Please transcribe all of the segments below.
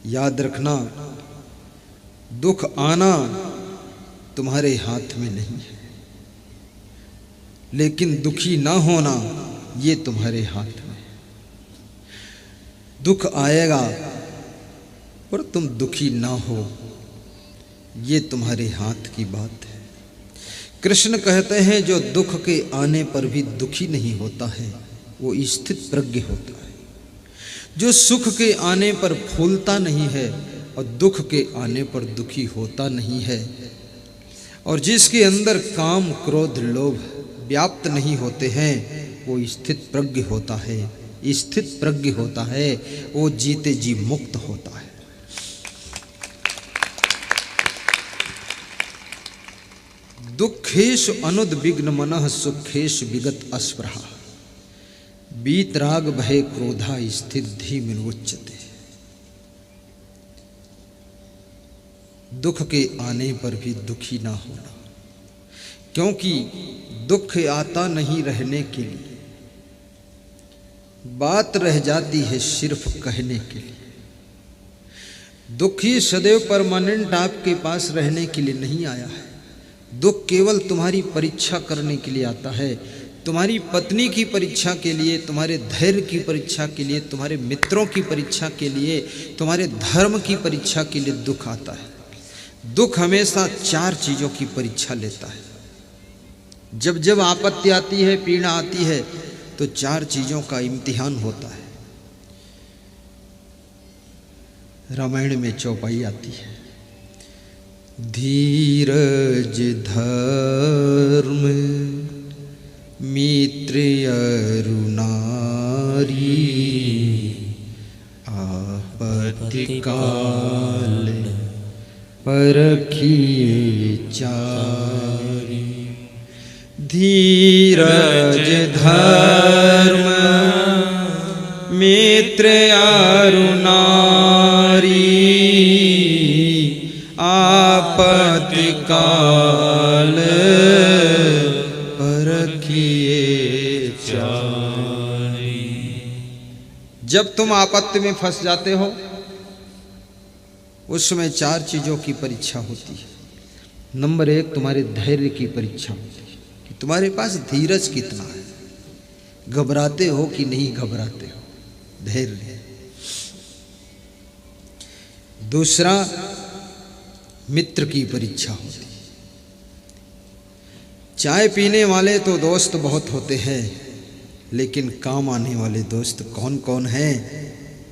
याद रखना, दुख आना तुम्हारे हाथ में नहीं है, लेकिन दुखी ना होना ये तुम्हारे हाथ में है। दुख आएगा और तुम दुखी ना हो, ये तुम्हारे हाथ की बात है। कृष्ण कहते हैं जो दुख के आने पर भी दुखी नहीं होता है वो स्थित प्रज्ञ होता है। जो सुख के आने पर फूलता नहीं है और दुख के आने पर दुखी होता नहीं है, और जिसके अंदर काम क्रोध लोभ व्याप्त नहीं होते हैं वो स्थित प्रज्ञ होता है। स्थित प्रज्ञ होता है वो जीते जी मुक्त होता है। दुखेश अनुद्विग्न मनः सुखेश विगत अस्पृहा, वीतराग भय क्रोधा स्थित धीमिन उच्यते। दुख के आने पर भी दुखी ना होना, क्योंकि दुख आता नहीं रहने के लिए, बात रह जाती है सिर्फ कहने के लिए। दुख ही सदैव परमानेंट आपके पास रहने के लिए नहीं आया है। दुख केवल तुम्हारी परीक्षा करने के लिए आता है, तुम्हारी पत्नी की परीक्षा के लिए, तुम्हारे धैर्य की परीक्षा के लिए, तुम्हारे मित्रों की परीक्षा के लिए, तुम्हारे धर्म की परीक्षा के लिए दुख आता है। दुख हमेशा 4 चीजों की परीक्षा लेता है। जब जब आपत्ति आती है, पीड़ा आती है, तो 4 चीजों का इम्तिहान होता है। रामायण में चौपाई आती है, धीरज धर्म मित्र अरु नारी, आपत्ति काल परखिए चारी। धीरज धर्म मित्र अरु नारी, आपत्ति काल परखिए चारी। जब तुम आपत्ति में फंस जाते हो उस समय 4 चीजों की परीक्षा होती है। नंबर 1 तुम्हारे धैर्य की परीक्षा होती है कि तुम्हारे पास धीरज कितना है, घबराते हो कि नहीं घबराते हो, धैर्य। दूसरा मित्र की परीक्षा होती है। चाय पीने वाले तो दोस्त बहुत होते हैं, लेकिन काम आने वाले दोस्त कौन कौन हैं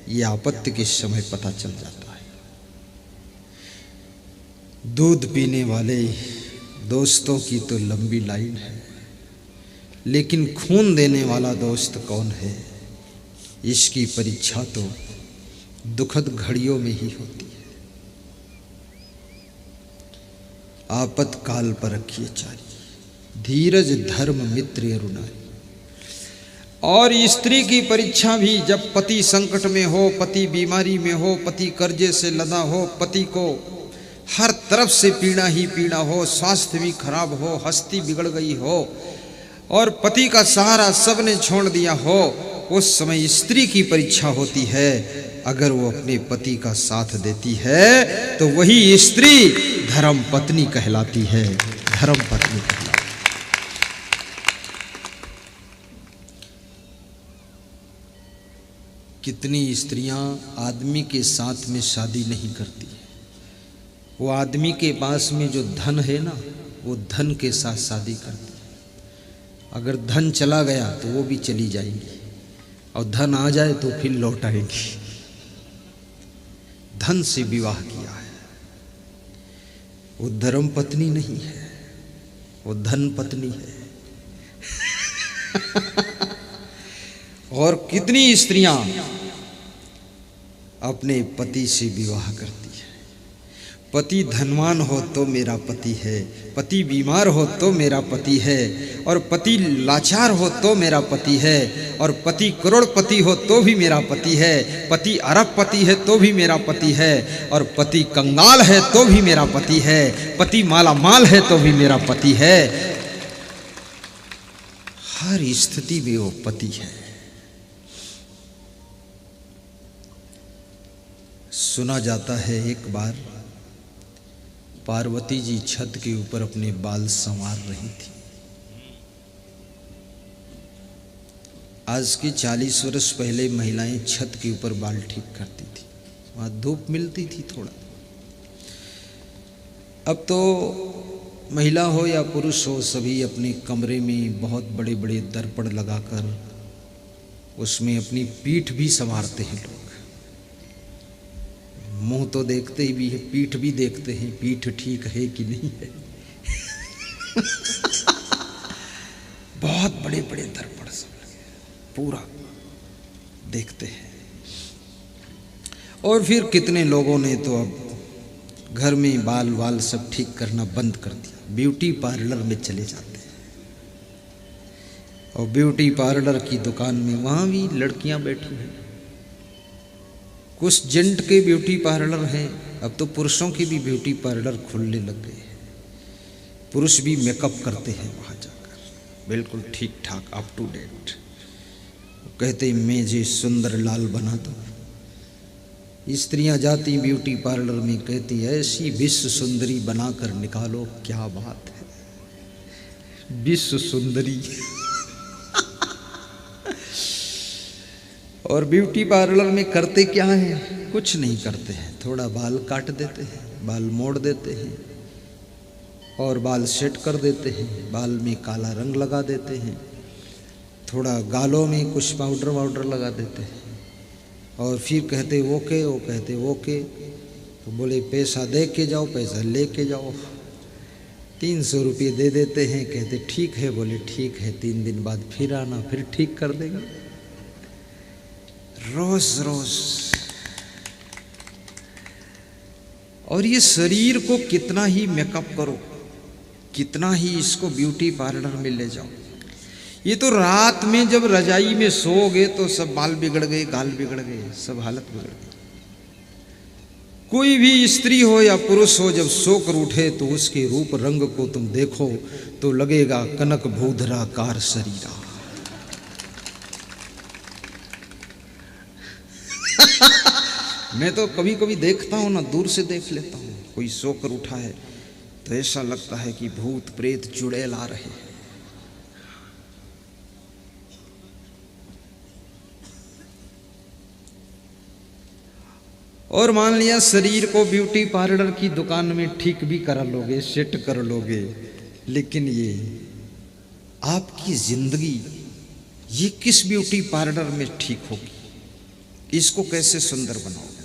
ये आपत्ति के समय पता चल जाता है। दूध पीने वाले दोस्तों की तो लंबी लाइन है, लेकिन खून देने वाला दोस्त कौन है, इसकी परीक्षा तो दुखद घड़ियों में ही होती है। आपत्काल पर रखिए चारी, धीरज धर्म मित्र अरु नारी। और स्त्री की परीक्षा भी, जब पति संकट में हो, पति बीमारी में हो, पति कर्जे से लदा हो, पति को हर तरफ से पीड़ा ही पीड़ा हो, स्वास्थ्य भी खराब हो, हस्ती बिगड़ गई हो और पति का सहारा सबने छोड़ दिया हो, उस समय स्त्री की परीक्षा होती है। अगर वो अपने पति का साथ देती है तो वही स्त्री धर्म पत्नी कहलाती है, धर्म पत्नी कहलाती है। कितनी स्त्रियां आदमी के साथ में शादी नहीं करती, वो आदमी के पास में जो धन है ना, वो धन के साथ शादी करती है। अगर धन चला गया तो वो भी चली जाएंगी, और धन आ जाए तो फिर लौट आएंगी। धन से विवाह किया है, वो धर्म पत्नी नहीं है, वो धन पत्नी है। और कितनी स्त्रियां अपने पति से विवाह करती है। पति धनवान हो तो मेरा पति है, पति बीमार हो तो मेरा पति है, और पति लाचार हो तो मेरा पति है, और पति करोड़पति हो तो भी मेरा पति है, पति अरबपति है तो भी मेरा पति है, और पति कंगाल है तो भी मेरा पति है, पति माला माल है तो भी मेरा पति है। हर स्थिति में वो पति है। सुना जाता है एक बार पार्वती जी छत के ऊपर अपने बाल संवार रही थी। आज की 40 वर्ष पहले महिलाएं छत के ऊपर बाल ठीक करती थी, वहां धूप मिलती थी थोड़ा। अब तो महिला हो या पुरुष हो, सभी अपने कमरे में बहुत बड़े बड़े दर्पण लगाकर उसमें अपनी पीठ भी संवारते हैं लोग। मुंह तो देखते ही भी है, पीठ भी देखते हैं, पीठ ठीक है कि नहीं है। बहुत बड़े बड़े दर्पण सब लगे, पूरा देखते हैं। और फिर कितने लोगों ने तो अब घर में बाल वाल सब ठीक करना बंद कर दिया, ब्यूटी पार्लर में चले जाते हैं। और ब्यूटी पार्लर की दुकान में वहां भी लड़कियां बैठी हैं। कुछ जेंट के ब्यूटी पार्लर हैं, अब तो पुरुषों के भी ब्यूटी पार्लर खुलने लग गए हैं। पुरुष भी मेकअप करते हैं वहाँ जाकर, बिल्कुल ठीक ठाक अप टू डेट। कहते हैं मुझे सुंदर लाल बना दो। स्त्रियाँ जाती ब्यूटी पार्लर में, कहती ऐसी विश्व सुंदरी बनाकर निकालो। क्या बात है, विश्व सुंदरी। और ब्यूटी पार्लर में करते क्या हैं? कुछ नहीं करते हैं, थोड़ा बाल काट देते हैं, बाल मोड़ देते हैं और बाल सेट कर देते हैं, बाल में काला रंग लगा देते हैं, थोड़ा गालों में कुछ पाउडर वाउडर लगा देते हैं और फिर कहते ओके, वो कहते ओके। तो बोले पैसा दे के जाओ, पैसा ले के जाओ। 300 रुपये दे देते हैं, कहते ठीक है। बोले ठीक है, 3 दिन बाद फिर आना, फिर ठीक कर देंगे। रोज रोज। और ये शरीर को कितना ही मेकअप करो, कितना ही इसको ब्यूटी पार्लर में ले जाओ, ये तो रात में जब रजाई में सोओगे तो सब बाल बिगड़ गए, गाल बिगड़ गए, सब हालत बिगड़ गई। कोई भी स्त्री हो या पुरुष हो, जब सोकर उठे तो उसके रूप रंग को तुम देखो तो लगेगा कनक भूधराकार शरीरा। मैं तो कभी कभी देखता हूँ ना, दूर से देख लेता हूँ, कोई सोकर उठा है तो ऐसा लगता है कि भूत प्रेत चुड़ैल आ रहे हैं। और मान लिया शरीर को ब्यूटी पार्लर की दुकान में ठीक भी करा लोगे, सेट कर लोगे, लेकिन ये आपकी जिंदगी ये किस ब्यूटी पार्लर में ठीक होगी? इसको कैसे सुंदर बनाओगे?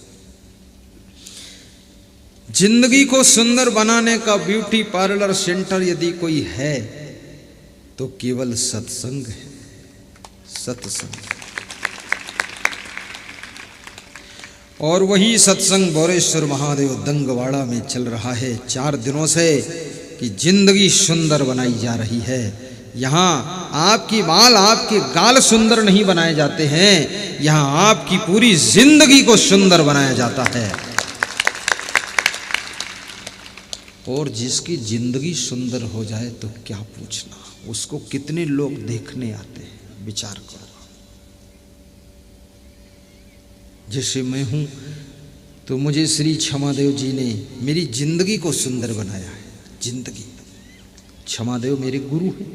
जिंदगी को सुंदर बनाने का ब्यूटी पार्लर सेंटर यदि कोई है तो केवल सत्संग है, सत्संग। और वही सत्संग बोरेश्वर महादेव दंगवाड़ा में चल रहा है 4 दिनों से कि जिंदगी सुंदर बनाई जा रही है। यहाँ आपकी बाल, आपके गाल सुंदर नहीं बनाए जाते हैं, यहाँ आपकी पूरी जिंदगी को सुंदर बनाया जाता है। और जिसकी जिंदगी सुंदर हो जाए तो क्या पूछना, उसको कितने लोग देखने आते हैं, विचार करो। जैसे मैं हूं तो मुझे श्री क्षमादेव जी ने मेरी जिंदगी को सुंदर बनाया है। जिंदगी, क्षमादेव मेरे गुरु हैं।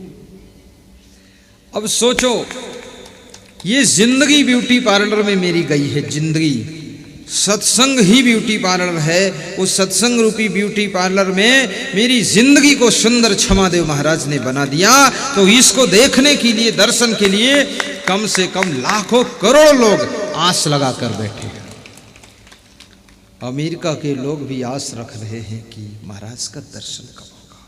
अब सोचो, ये जिंदगी ब्यूटी पार्लर में मेरी गई है, जिंदगी। सत्संग ही ब्यूटी पार्लर है, उस सत्संग रूपी ब्यूटी पार्लर में मेरी जिंदगी को सुंदर क्षमादेव महाराज ने बना दिया। तो इसको देखने के लिए, दर्शन के लिए कम से कम लाखों करोड़ लोग आस लगा कर बैठे हैं। अमेरिका के लोग भी आस रख रहे हैं कि महाराज का दर्शन कब होगा।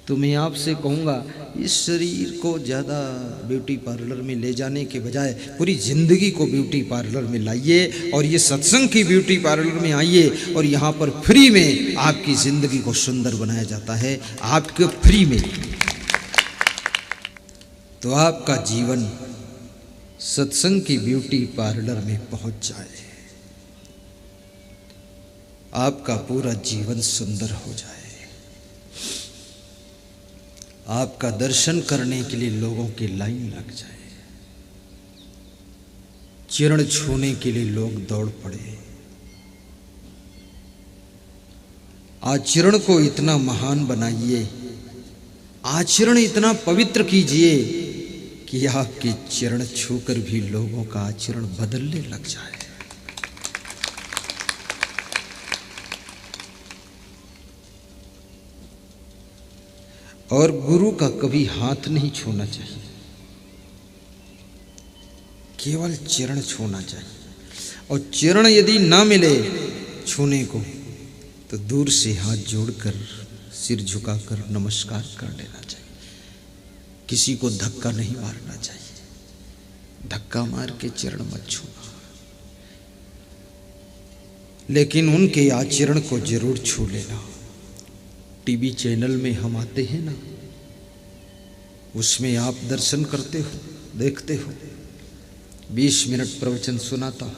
तो मैं आपसे कहूँगा, इस शरीर को ज़्यादा ब्यूटी पार्लर में ले जाने के बजाय पूरी ज़िंदगी को ब्यूटी पार्लर में लाइए और ये सत्संग की ब्यूटी पार्लर में आइए और यहाँ पर फ्री में आपकी ज़िंदगी को सुंदर बनाया जाता है, आपके फ्री में। तो आपका जीवन सत्संग की ब्यूटी पार्लर में पहुँच जाए, आपका पूरा जीवन सुंदर हो जाए, आपका दर्शन करने के लिए लोगों की लाइन लग जाए, चरण छूने के लिए लोग दौड़ पड़े, आचरण को इतना महान बनाइए, आचरण इतना पवित्र कीजिए कि आपके चरण छूकर भी लोगों का आचरण बदलने लग जाए। और गुरु का कभी हाथ नहीं छूना चाहिए, केवल चरण छूना चाहिए। और चरण यदि ना मिले छूने को तो दूर से हाथ जोड़कर सिर झुकाकर नमस्कार कर लेना चाहिए। किसी को धक्का नहीं मारना चाहिए, धक्का मार के चरण मत छूना, लेकिन उनके आचरण को जरूर छू लेना। टीवी चैनल में हम आते हैं ना, उसमें आप दर्शन करते हो, देखते हो। 20 मिनट प्रवचन सुनाता हूँ,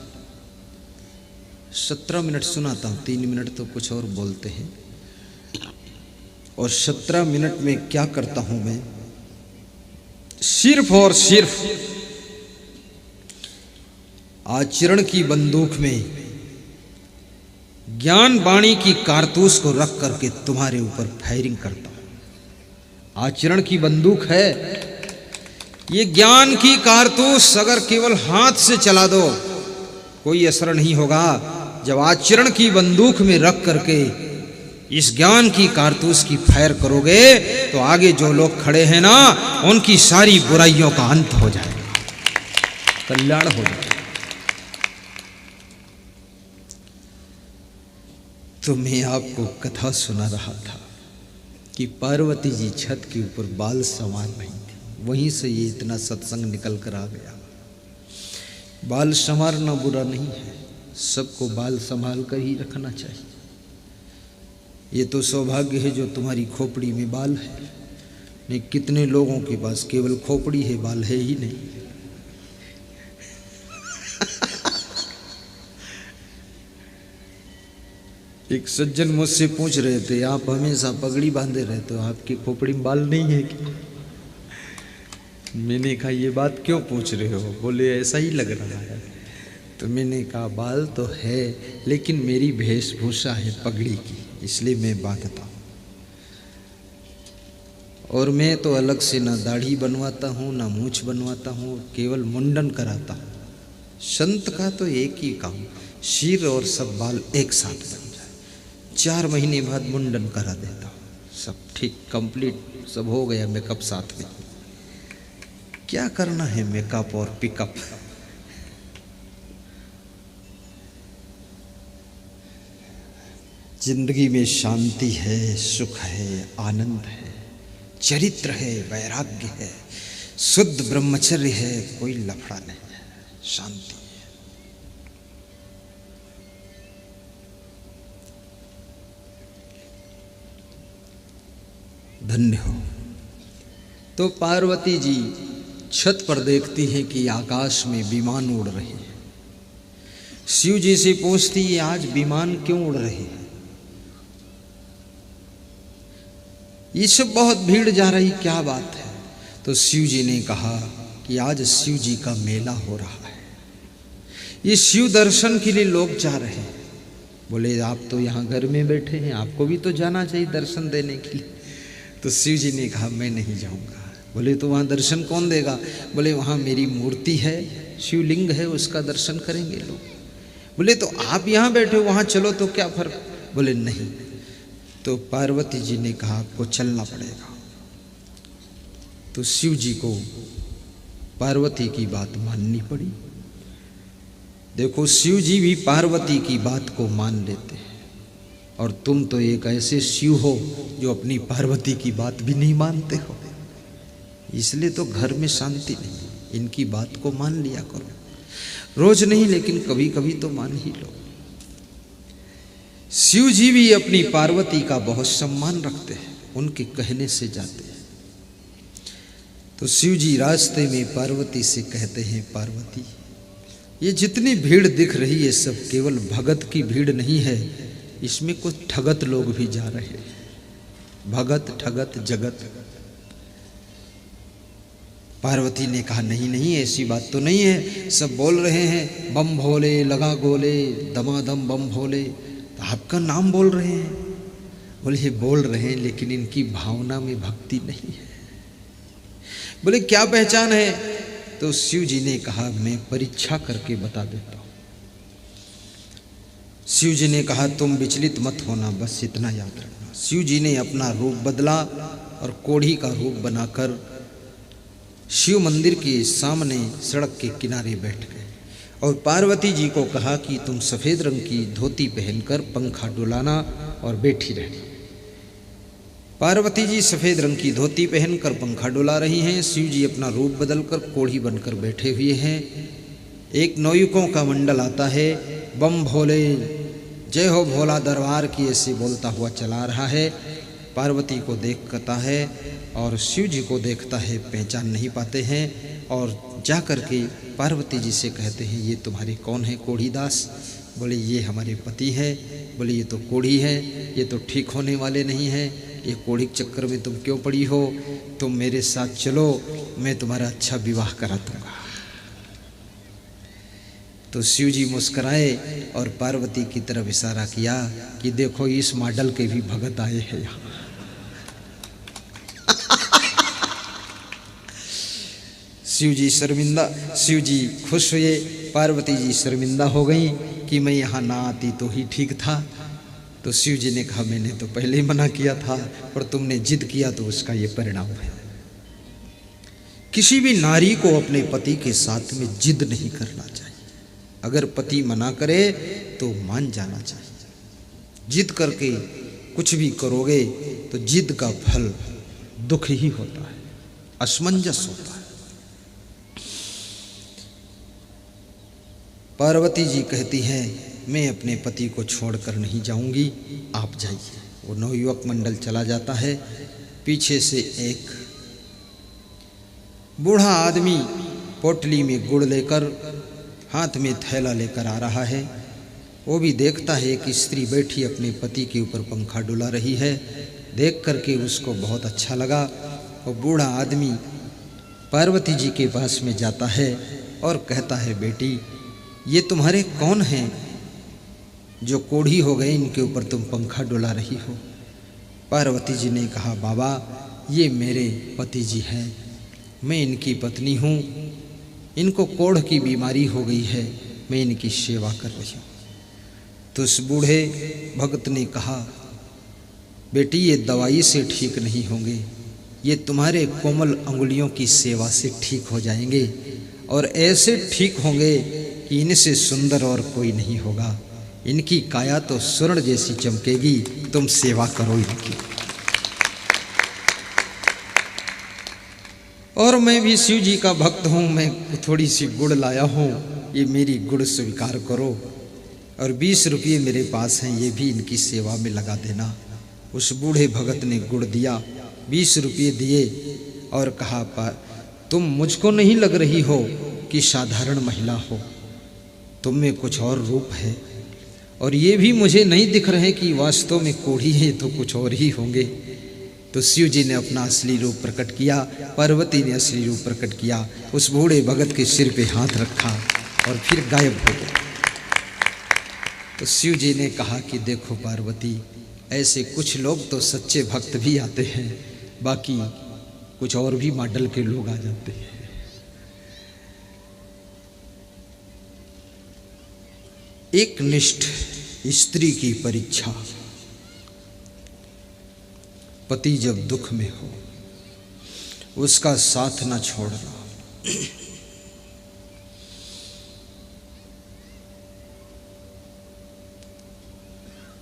17 मिनट सुनाता हूँ, 3 मिनट तो कुछ और बोलते हैं। और 17 मिनट में क्या करता हूँ मैं? सिर्फ और सिर्फ आचरण की बंदूक में ज्ञान वाणी की कारतूस को रख करके तुम्हारे ऊपर फायरिंग करता हूं। आचरण की बंदूक है, ये ज्ञान की कारतूस अगर केवल हाथ से चला दो कोई असर नहीं होगा। जब आचरण की बंदूक में रख करके इस ज्ञान की कारतूस की फायर करोगे तो आगे जो लोग खड़े हैं ना, उनकी सारी बुराइयों का अंत हो जाएगा, कल्याण हो जाएगा। तो मैं आपको कथा सुना रहा था कि पार्वती जी छत के ऊपर बाल संवार रही थी, वहीं से ये इतना सत्संग निकल कर आ गया। बाल संवारना बुरा नहीं है, सबको बाल संभाल कर ही रखना चाहिए। ये तो सौभाग्य है जो तुम्हारी खोपड़ी में बाल है, नहीं कितने लोगों के पास केवल खोपड़ी है, बाल है ही नहीं। एक सज्जन मुझसे पूछ रहे थे, आप हमेशा पगड़ी बांधे रहते हो, आपकी खोपड़ी में बाल नहीं है क्या? मैंने कहा ये बात क्यों पूछ रहे हो? बोले ऐसा ही लग रहा है। तो मैंने कहा बाल तो है, लेकिन मेरी वेशभूषा है पगड़ी की, इसलिए मैं बांधता हूँ। और मैं तो अलग से ना दाढ़ी बनवाता हूँ ना मूछ बनवाता हूँ, केवल मुंडन कराता हूँ। संत का तो एक ही काम, सिर और सब बाल एक साथ बन जाए। 4 महीने बाद मुंडन करा देता हूँ, सब ठीक कंप्लीट सब हो गया, मेकअप साथ में। क्या करना है मेकअप और पिकअप? जिंदगी में शांति है, सुख है, आनंद है, चरित्र है, वैराग्य है, शुद्ध ब्रह्मचर्य है, कोई लफड़ा नहीं है, शांति है। धन्य हो। तो पार्वती जी छत पर देखती हैं कि आकाश में विमान उड़ रहे हैं। शिव जी से पूछती है आज विमान क्यों उड़ रहे हैं? ये सब बहुत भीड़ जा रही, क्या बात है? तो शिव जी ने कहा कि आज शिव जी का मेला हो रहा है, ये शिव दर्शन के लिए लोग जा रहे हैं। बोले आप तो यहाँ घर में बैठे हैं, आपको भी तो जाना चाहिए दर्शन देने के लिए। तो शिव जी ने कहा मैं नहीं जाऊँगा। बोले तो वहाँ दर्शन कौन देगा? बोले वहाँ मेरी मूर्ति है, शिवलिंग है, उसका दर्शन करेंगे लोग। बोले तो आप यहाँ बैठे हो, वहाँ चलो तो क्या फर्क? बोले नहीं। तो पार्वती जी ने कहा आपको चलना पड़ेगा। तो शिव जी को पार्वती की बात माननी पड़ी। देखो शिव जी भी पार्वती की बात को मान लेते हैं, और तुम तो एक ऐसे शिव हो जो अपनी पार्वती की बात भी नहीं मानते हो। इसलिए तो घर में शांति नहीं। इनकी बात को मान लिया करो, रोज नहीं लेकिन कभी कभी तो मान ही लो। शिव जी भी अपनी पार्वती का बहुत सम्मान रखते हैं, उनके कहने से जाते हैं। तो शिव जी रास्ते में पार्वती से कहते हैं पार्वती ये जितनी भीड़ दिख रही है सब केवल भगत की भीड़ नहीं है, इसमें कुछ ठगत लोग भी जा रहे हैं। भगत ठगत जगत। पार्वती ने कहा नहीं नहीं ऐसी बात तो नहीं है, सब बोल रहे हैं बम भोले लगा गोले दमादम बम भोले, तो आपका नाम बोल रहे हैं। बोले ये बोल रहे हैं लेकिन इनकी भावना में भक्ति नहीं है। बोले क्या पहचान है? तो शिव जी ने कहा मैं परीक्षा करके बता देता हूं। शिव जी ने कहा तुम विचलित मत होना, बस इतना याद रखना। शिव जी ने अपना रूप बदला और कोढ़ी का रूप बनाकर शिव मंदिर के सामने सड़क के किनारे बैठ गए और पार्वती जी को कहा कि तुम सफ़ेद रंग की धोती पहनकर पंखा डुलाना और बैठी रहना। पार्वती जी सफ़ेद रंग की धोती पहनकर पंखा डुला रही हैं। शिव जी अपना रूप बदलकर कोढ़ी बनकर बैठे हुए हैं। एक नौयुकों का मंडल आता है, बम भोले जय हो भोला दरबार की ऐसे बोलता हुआ चला रहा है। पार्वती को देखता है और शिव जी को देखता है, पहचान नहीं पाते हैं और जा कर के पार्वती जी से कहते हैं ये तुम्हारे कौन है कोढ़ी दास? बोले ये हमारे पति है। बोले ये तो कोढ़ी है, ये तो ठीक होने वाले नहीं हैं, ये कोढ़ी के चक्कर में तुम क्यों पड़ी हो? तुम मेरे साथ चलो, मैं तुम्हारा अच्छा विवाह करा दूंगा। तो शिव जी मुस्कुराए और पार्वती की तरफ इशारा किया कि देखो इस मॉडल के भी भगत आए हैं यहाँ। शिव जी शर्मिंदा, शिव जी खुश हुए, पार्वती जी शर्मिंदा हो गई कि मैं यहाँ ना आती तो ही ठीक था। तो शिव जी ने कहा मैंने तो पहले ही मना किया था, पर तुमने जिद किया तो उसका ये परिणाम है। किसी भी नारी को अपने पति के साथ में जिद नहीं करना चाहिए। अगर पति मना करे तो मान जाना चाहिए। जिद करके कुछ भी करोगे तो जिद का फल दुख ही होता है, असमंजस होता है। पार्वती जी कहती हैं मैं अपने पति को छोड़कर नहीं जाऊंगी, आप जाइए। वो नवयुवक मंडल चला जाता है। पीछे से एक बूढ़ा आदमी पोटली में गुड़ लेकर हाथ में थैला लेकर आ रहा है। वो भी देखता है कि स्त्री बैठी अपने पति के ऊपर पंखा डुला रही है। देख करके उसको बहुत अच्छा लगा। वो बूढ़ा आदमी पार्वती जी के पास में जाता है और कहता है बेटी ये तुम्हारे कौन हैं जो कोढ़ी हो गए, इनके ऊपर तुम पंखा डुला रही हो? पार्वती जी ने कहा बाबा ये मेरे पति जी हैं, मैं इनकी पत्नी हूँ, इनको कोढ़ की बीमारी हो गई है, मैं इनकी सेवा कर रही हूँ। तो उस बूढ़े भक्त ने कहा बेटी ये दवाई से ठीक नहीं होंगे, ये तुम्हारे कोमल अंगुलियों की सेवा से ठीक हो जाएंगे और ऐसे ठीक होंगे कि इनसे सुंदर और कोई नहीं होगा। इनकी काया तो स्वर्ण जैसी चमकेगी, तुम सेवा करो इनकी। और मैं भी शिव जी का भक्त हूँ, मैं थोड़ी सी गुड़ लाया हूँ, ये मेरी गुड़ स्वीकार करो और 20 रुपये मेरे पास हैं, ये भी इनकी सेवा में लगा देना। उस बूढ़े भगत ने गुड़ दिया, 20 रुपये दिए और कहा तुम मुझको नहीं लग रही हो कि साधारण महिला हो, तुम में कुछ और रूप है और ये भी मुझे नहीं दिख रहे कि वास्तव में कोढ़ी है, तो कुछ और ही होंगे। तो शिव जी ने अपना असली रूप प्रकट किया, पार्वती ने असली रूप प्रकट किया, उस बूढ़े भगत के सिर पे हाथ रखा और फिर गायब हो गया। तो शिव जी ने कहा कि देखो पार्वती ऐसे कुछ लोग तो सच्चे भक्त भी आते हैं, बाकी कुछ और भी मॉडल के लोग आ जाते हैं। एक निष्ठ स्त्री की परीक्षा, पति जब दुख में हो उसका साथ न छोड़ना।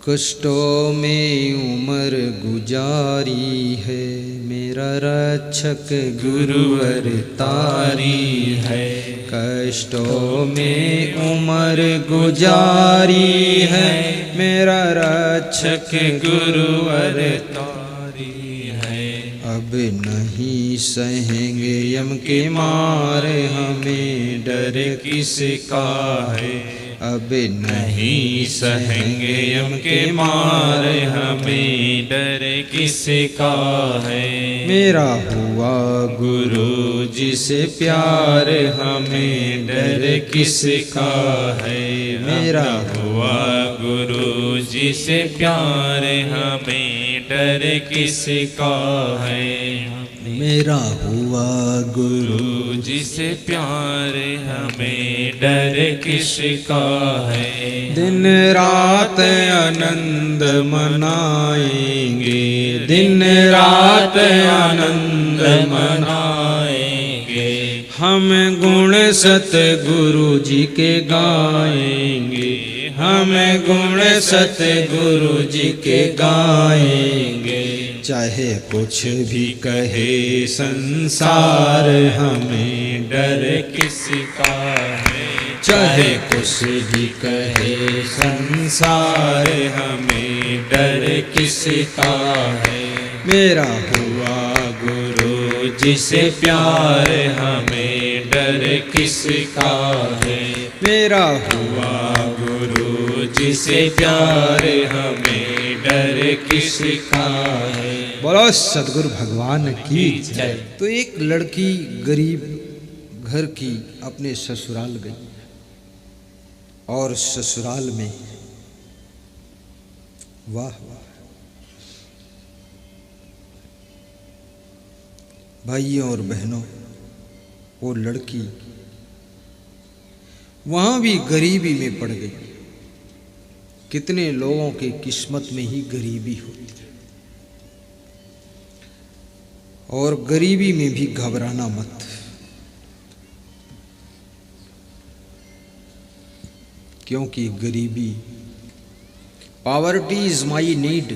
कष्टों में उम्र गुजारी है, मेरा रक्षक गुरुवर तारी है। कष्टों में उम्र गुजारी है, मेरा रक्षक गुरुवर तारी है। अब नहीं सहेंगे यम के मार, हमें डर किसका है। अब नहीं सहेंगे यम के मार, हमें डर किसका है। मेरा हुआ गुरु जिसे प्यार, हमें डर किसका है। मेरा हुआ गुरु जिसे प्यार हमें डर किसका है। मेरा हुआ गुरु जिसे प्यार हमें डर किसका है। दिन रात आनंद मनाएंगे, दिन रात आनंद मनाएंगे। हम गुण सतगुरु जी के गाएंगे, हम गुण सतगुरु जी के गाएंगे। चाहे कुछ भी कहे संसार हमें डर किसका है। चाहे कुछ भी कहे संसार हमें डर किसका है। मेरा हुआ गुरु जिसे प्यार हमें डर किसका है। मेरा हुआ गुरु जिसे प्यार हमें डर किसका है। बोलो सदगुरु भगवान की जय। तो एक लड़की गरीब घर की अपने ससुराल गई और ससुराल में वाह वाह भाइयों और बहनों, वो लड़की वहां भी गरीबी में पड़ गई। कितने लोगों के किस्मत में ही गरीबी होती है, और गरीबी में भी घबराना मत, क्योंकि गरीबी, पॉवर्टी इज माई नीड,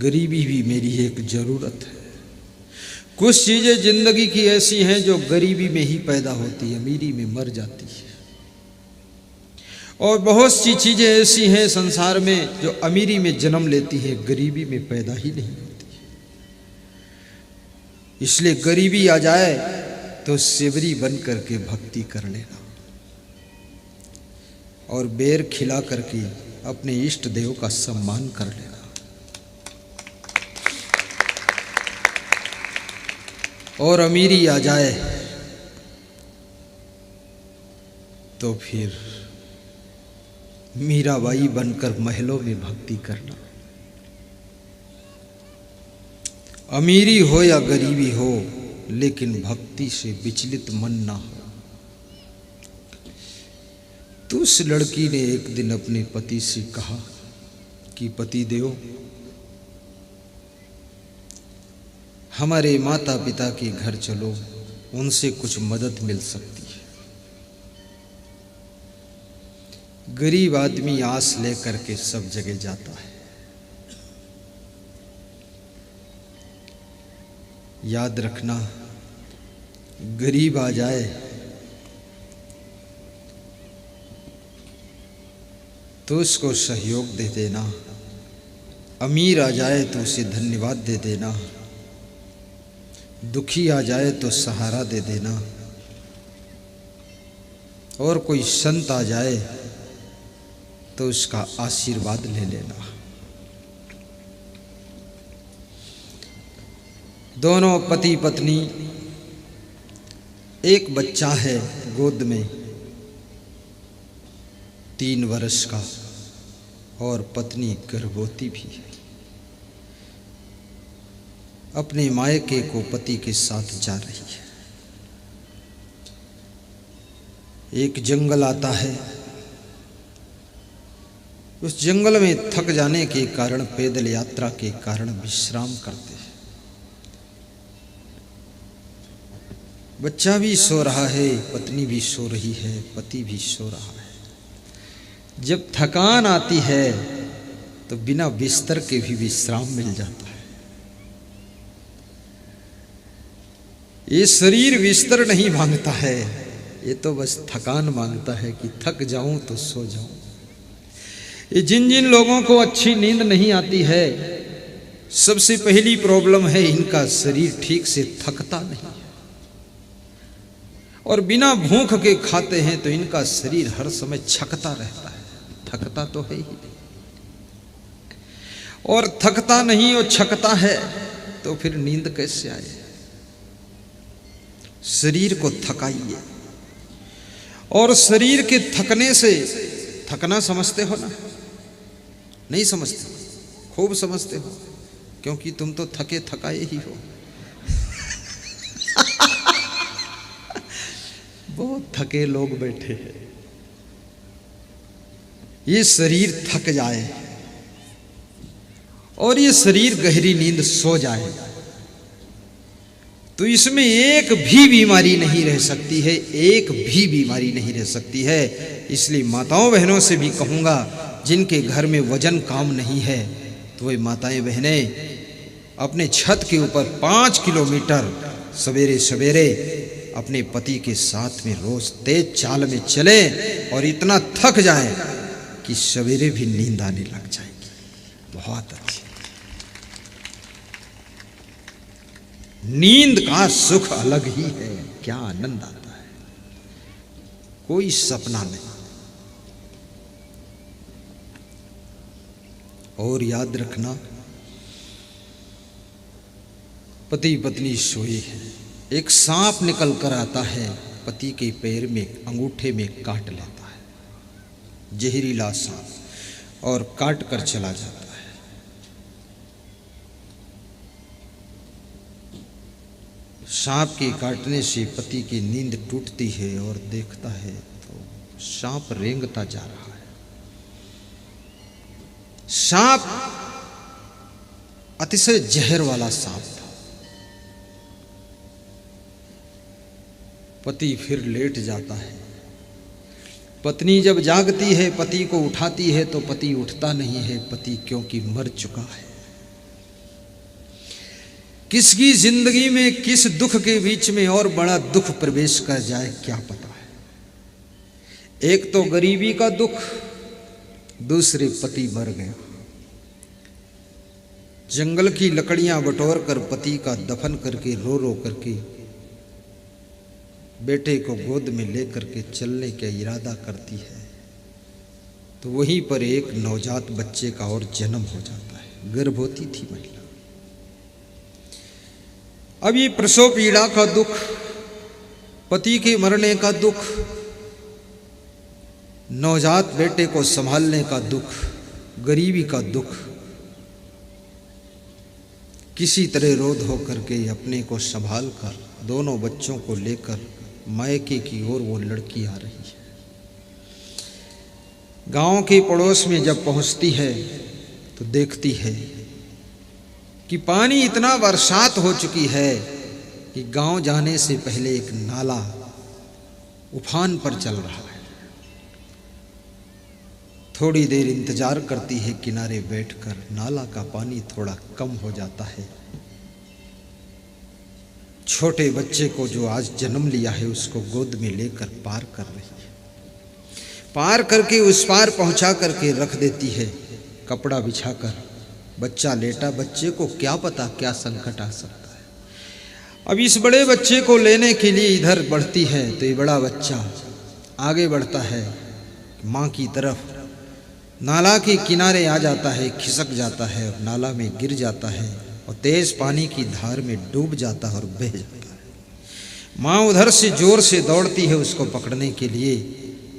गरीबी भी मेरी एक जरूरत है। कुछ चीजें जिंदगी की ऐसी हैं जो गरीबी में ही पैदा होती है, अमीरी में मर जाती है, और बहुत सी चीजें ऐसी हैं संसार में जो अमीरी में जन्म लेती है, गरीबी में पैदा ही नहीं होती। इसलिए गरीबी आ जाए तो सेवरी बन करके भक्ति कर लेना, और बेर खिला करके अपने इष्ट देव का सम्मान कर लेना। और अमीरी आ जाए तो फिर मीराबाई बनकर महलों में भक्ति करना। अमीरी हो या गरीबी हो, लेकिन भक्ति से विचलित मन ना हो। तो उस लड़की ने एक दिन अपने पति से कहा कि पति देव, हमारे माता पिता के घर चलो, उनसे कुछ मदद मिल सकती है। गरीब आदमी आस लेकर के सब जगह जाता है। याद रखना, गरीब आ जाए तो उसको सहयोग दे देना, अमीर आ जाए तो उसे धन्यवाद दे देना, दुखी आ जाए तो सहारा दे देना, और कोई संत आ जाए तो उसका आशीर्वाद ले लेना। दोनों पति पत्नी, एक बच्चा है गोद में 3 वर्ष का, और पत्नी गर्भवती भी है। अपने मायके को पति के साथ जा रही है। एक जंगल आता है, उस जंगल में थक जाने के कारण, पैदल यात्रा के कारण विश्राम करते हैं। बच्चा भी सो रहा है, पत्नी भी सो रही है, पति भी सो रहा है। जब थकान आती है तो बिना बिस्तर के भी विश्राम मिल जाता है। ये शरीर बिस्तर नहीं मांगता है, ये तो बस थकान मांगता है कि थक जाऊं तो सो जाऊं। ये जिन जिन लोगों को अच्छी नींद नहीं आती है, सबसे पहली प्रॉब्लम है इनका शरीर ठीक से थकता नहीं है, और बिना भूख के खाते हैं तो इनका शरीर हर समय छकता रहता है, थकता तो है ही नहीं। और थकता नहीं और छकता है तो फिर नींद कैसे आए? शरीर को थकाइए, और शरीर के थकने से, थकना समझते हो ना, नहीं समझते? खूब समझते हो, क्योंकि तुम तो थके थकाए ही हो। बहुत थके लोग बैठे हैं। ये शरीर थक जाए और ये शरीर गहरी नींद सो जाए तो इसमें एक भी बीमारी नहीं रह सकती है, एक भी बीमारी नहीं रह सकती है। इसलिए माताओं बहनों से भी कहूँगा, जिनके घर में वजन काम नहीं है तो वे माताएं बहनें अपने छत के ऊपर 5 किलोमीटर सवेरे सवेरे अपने पति के साथ में रोज तेज चाल में चले और इतना थक जाए कि सवेरे भी नींद आने लग जाएगी। बहुत अच्छी नींद का सुख अलग ही है, क्या आनंद आता है, कोई सपना नहीं। और याद रखना, पति पत्नी सोए हैं, एक सांप निकल कर आता है, पति के पैर में अंगूठे में काट लेता है, जहरीला सांप, और काट कर चला जाता है। सांप के काटने से पति की नींद टूटती है और देखता है तो सांप रेंगता जा रहा है। सांप अतिशय जहर वाला सांप था। पति फिर लेट जाता है। पत्नी जब जागती है, पति को उठाती है तो पति उठता नहीं है, पति क्योंकि मर चुका है। किसकी जिंदगी में किस दुख के बीच में और बड़ा दुख प्रवेश कर जाए क्या पता है। एक तो गरीबी का दुख, दूसरे पति मर गया। जंगल की लकड़ियां बटोर कर पति का दफन करके रो रो करके बेटे को गोद में लेकर के चलने का इरादा करती है तो वहीं पर एक नवजात बच्चे का और जन्म हो जाता है। गर्भवती थी महिला। अब ये प्रसव पीड़ा का दुख, पति के मरने का दुख, नवजात बेटे को संभालने का दुख, गरीबी का दुख, किसी तरह रोध होकर के अपने को संभाल कर दोनों बच्चों को लेकर मायके की ओर वो लड़की आ रही है। गांव के पड़ोस में जब पहुंचती है तो देखती है कि पानी इतना बरसात हो चुकी है कि गांव जाने से पहले एक नाला उफान पर चल रहा है। थोड़ी देर इंतजार करती है किनारे बैठकर, नाला का पानी थोड़ा कम हो जाता है। छोटे बच्चे को जो आज जन्म लिया है उसको गोद में लेकर पार कर रही है। पार करके उस पार पहुंचा करके रख देती है, कपड़ा बिछाकर। बच्चा लेटा, बच्चे को क्या पता क्या संकट आ सकता है। अब इस बड़े बच्चे को लेने के लिए इधर बढ़ती है तो ये बड़ा बच्चा आगे बढ़ता है माँ की तरफ, नाला के किनारे आ जाता है, खिसक जाता है और नाला में गिर जाता है और तेज पानी की धार में डूब जाता है और बह जाता है। माँ उधर से जोर से दौड़ती है उसको पकड़ने के लिए,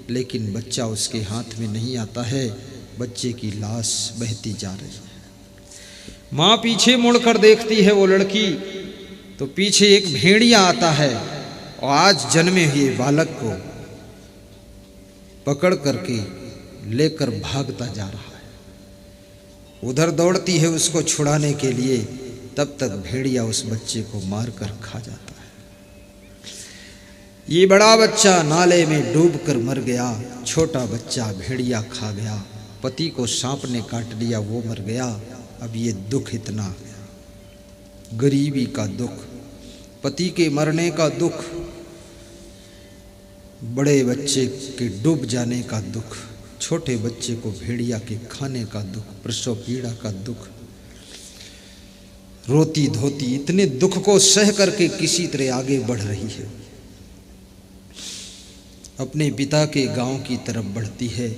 लेकिन बच्चा उसके हाथ में नहीं आता है। बच्चे की लाश बहती जा रही है। माँ पीछे मुड़कर देखती है वो लड़की तो पीछे एक भेड़िया आता है और आज जन्मे हुए बालक को पकड़ करके लेकर भागता जा रहा है। उधर दौड़ती है उसको छुड़ाने के लिए, तब तक भेड़िया उस बच्चे को मारकर खा जाता है। ये बड़ा बच्चा नाले में डूबकर मर गया, छोटा बच्चा भेड़िया खा गया, पति को सांप ने काट लिया, वो मर गया। अब ये दुख इतना, गरीबी का दुख, पति के मरने का दुख, बड़े बच्चे के डूब जाने का दुख, छोटे बच्चे को भेड़िया के खाने का दुख, प्रसव पीड़ा का दुख, रोती धोती इतने दुख को सह करके किसी तरह आगे बढ़ रही है। अपने पिता के गांव की तरफ बढ़ती है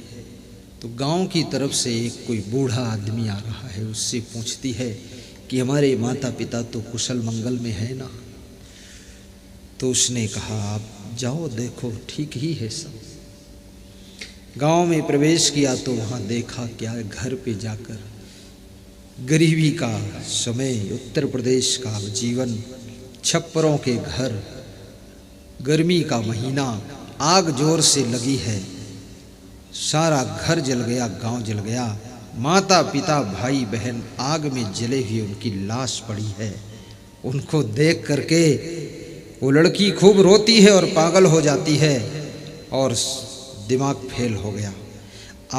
तो गांव की तरफ से एक कोई बूढ़ा आदमी आ रहा है। उससे पूछती है कि हमारे माता पिता तो कुशल मंगल में है ना। तो उसने कहा आप जाओ देखो ठीक ही है सब। गांव में प्रवेश किया तो वहाँ देखा क्या, घर पे जाकर गरीबी का समय, उत्तर प्रदेश का जीवन, छप्परों के घर, गर्मी का महीना, आग जोर से लगी है, सारा घर जल गया, गांव जल गया, माता पिता भाई बहन आग में जले हुए उनकी लाश पड़ी है। उनको देख करके वो लड़की खूब रोती है और पागल हो जाती है और दिमाग फेल हो गया।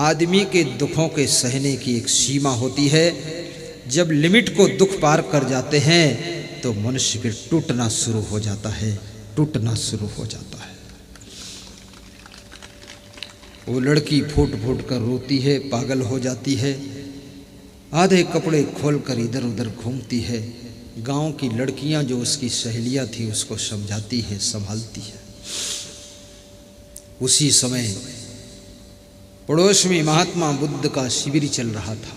आदमी के दुखों के सहने की एक सीमा होती है, जब लिमिट को दुख पार कर जाते हैं तो मनुष्य फिर टूटना शुरू हो जाता है, टूटना शुरू हो जाता है। वो लड़की फूट फूट कर रोती है, पागल हो जाती है, आधे कपड़े खोलकर इधर उधर घूमती है। गांव की लड़कियां जो उसकी सहेलियां थी उसको समझाती है, संभालती है। उसी समय पड़ोस में महात्मा बुद्ध का शिविर चल रहा था।